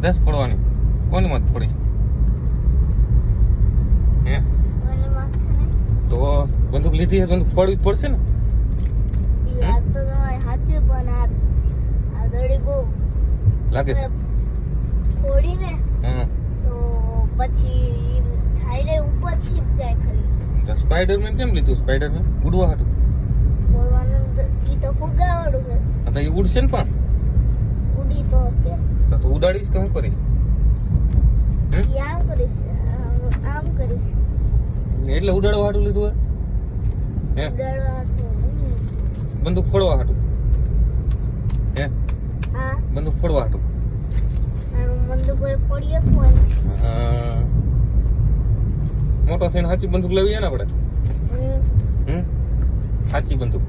10 ફોડવાની. કોની મત ફોડી? હે? મને માર્ક છે ને તો બંદૂક લીધી છે, બંદૂક ફોડવી જ પડશે ને. ઈ વાત તો તમારી સાચી, પણ આ દડી બહુ લાગે છે. ફોડીને હા. તો પછી થાય રે ઉપરથી જ જાય ખાલી. તો સ્પાઈડરમેન કેમ લીધું? સ્પાઈડરમેન ઉડવા હાટું. ફોડવાનું ઈ તો ફુગાવાળું છે. આ તો એ ઉડશે ને પણ. ઉડી તો હશે. તો તું ઉડાડીશ કે હું કરીશ? ઈ આમ કરીશ, આમ કરીશ. એટલે ઉડાડવા હાટું લીધું હે? હે? ઉડાડવા હાટું. બંદૂક ફોડવા હાટું. હે? હા, બંદૂક ફોડવા હાટું. આનું બંદૂક પર પડી હતું ને. હા. મોટો થઈને સાચી બંદૂક લેવી હે ને આપણે. હમ. સાચી બંદૂક.